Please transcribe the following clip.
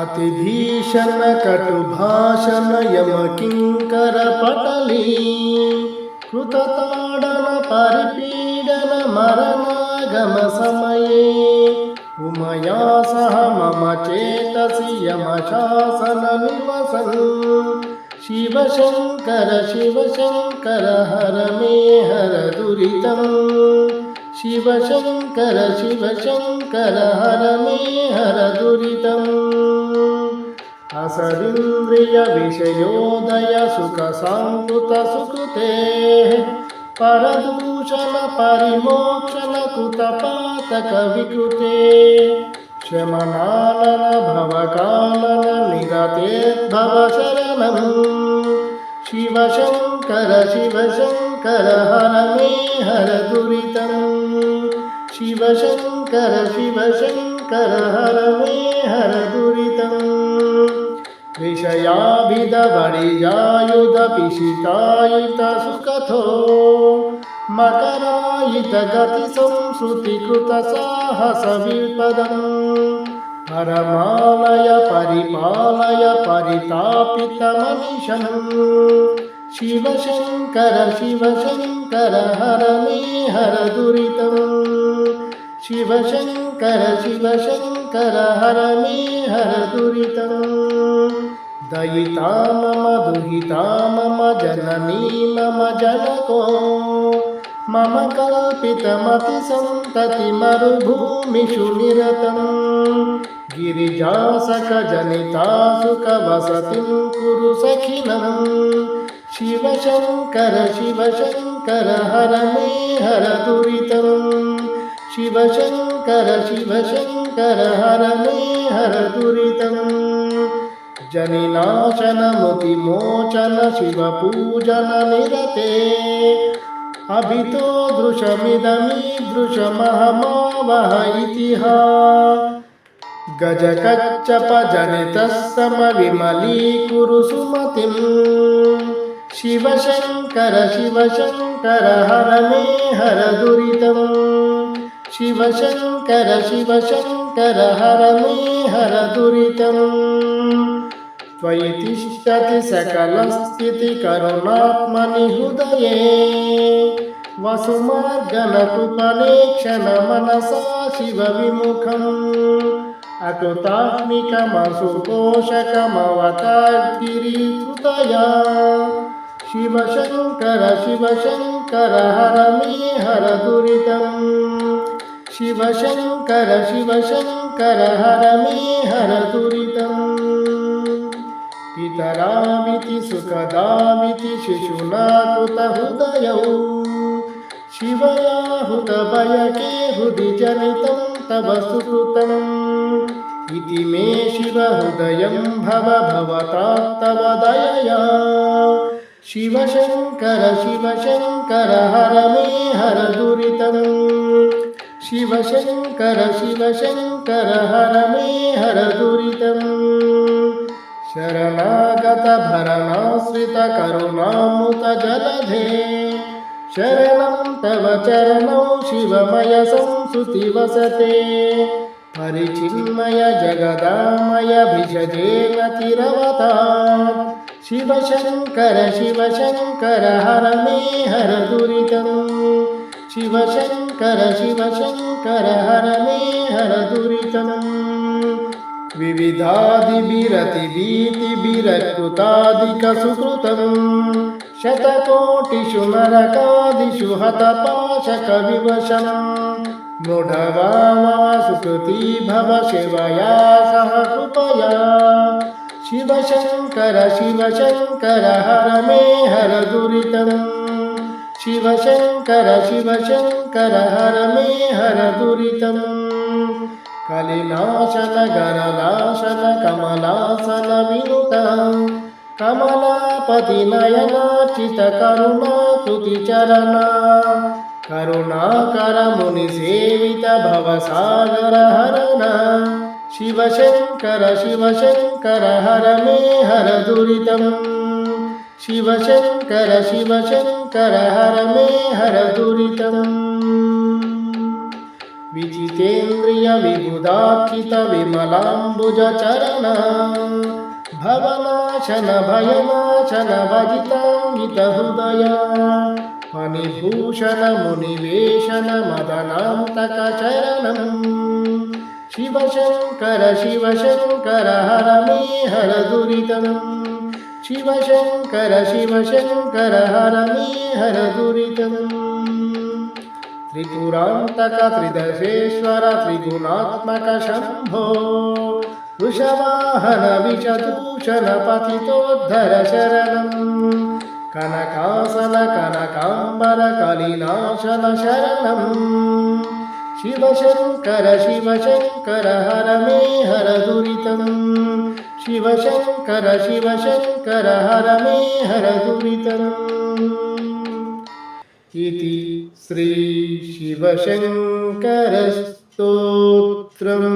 अतिभीषण कटुभाषण यमकिङ्कर पटली कृतताडन परिपीडन मरणागम समये उमया सह मम चेतसि यमशासन निवसन् शिवशङ्कर शिवशङ्कर हर मे हर दुरितम् शिवशङ्कर शिवशङ्कर हर मे हर दुरितम् असरीन्द्रिय विषयोदय सुख साङ्कृत सुकृतेः परदूषण परिमोक्षण कृतपातक विकृते शमनानन भवकानन निरतेर्भव शरणम् शिवशङ्कर शिवशङ्कर हर मे हर दुरितम् शिवशङ्कर शिवशङ्कर हर मे हर दुरितम् विषयाभिध वणिजायुध पिशितायुत सुखथो मकरायुत गति संश्रुतिकृत साहस विपदम् हरमालय परिपालय परितापित मनिषम् शिवशङ्कर शिवशङ्कर हर मे हर दुरितम् शिवशङ्कर शिवशङ्कर हर मे हर दुरितम् दयिता मम दुहिता मम जननी मम जनको मम कल्पितमतिसन्तति मरुभूमिषु निरतम् गिरिजासकजनिता सुखवसतिं कुरु सखिनम् शिवशङ्कर शिवशङ्कर हर मे हर दुरितम् शिवशङ्कर शिवशङ्कर हर मे हर दुरितम् जनिनाशनमुतिमोचन शिवपूजन निरते अभितो दृशमिदमीदृशमहमावह इतिहा गजकच्चप जनितः समविमलीकुरु सुमतिम् शिवशङ्कर शिवशङ्कर हर मे हर दुरितम् शिवशङ्कर शिवशङ्कर हर मे हर दुरितम् त्वयि तिष्ठति सकलस्थितिकरुणात्मनि हृदये वसुमार्गनकृपलेक्षण मनसा शिवविमुखम् अकृतात्मिकमसुपोषकमवताद्गिरिहृदया शिवशङ्कर शिवशङ्कर हर मे हर दुरितम् शिवशङ्कर शिवशङ्कर हर मे हर दुरितम् पितरामिति सुखदामिति शिशुना कृतहृदयौ शिवया हुतबयके हृदि जनितं तव सुकृतम् इति मे शिवहृदयं भव भवता तव दयया शिवशङ्कर शिवशङ्कर हर मे हर दुरितम् शिवशङ्कर शिवशङ्कर हर मे हर दुरितम् शरणागत भरणाश्रित करुणामृत जलधे शरणं तव चरणौ शिवमय संस्तुति वसते परिचिन्मय जगदामय भिषजेन तिरवता शिवशङ्कर शिवशङ्कर हर मे हर दुरितम् शिवशङ्कर शिवशङ्कर हर मे हर दुरितम् विविधादिभिरतिभीतिभिरकृतादिकसुकृतम् शतकोटिषु नरकादिषु हतपाशकविवशम् मूढवा मम सुकृती भव शिवया सह कृपया शिवशङ्कर शिवशङ्कर हर मे हर दुरितम् शिवशङ्कर शिवशङ्कर हर मे हर दुरितम् कलिनाशन गरनाशन कमलासन विनुता कमलापति नयनार्चित करुणा कृति चरणा करुणाकर मुनि सेवित भवसागर हरणा शिवशङ्कर शिवशङ्कर हर मे हर दुरितम् शिवशङ्कर शिवशङ्कर हर मे हर दुरितम् విజితేంద్రియ విబుధార్చిత విమలాంబుజచరణ భవనాశన భయనాశన భజితాంగిత హృదయ ఫణిభూషణ మునివేశన మదనాంతక చరణం శివశంకర శివశంకర హర మే హర దురితం శివశంకర శివశంకర హర మే హర దురితం త్రిపురాంతక త్రిదశేశ్వర త్రిగుణాత్మక శంభో వృషవాహన విచదూషణ పతితోద్ధర శరణం కనకాసన కనకాంబర కలినాశన శరణం శివశంకర శివశంకర హర మే హర దురితం శివశంకర శివశంకర హర మే హర దురితం इति श्री शिवशंकर स्तोत्रम्।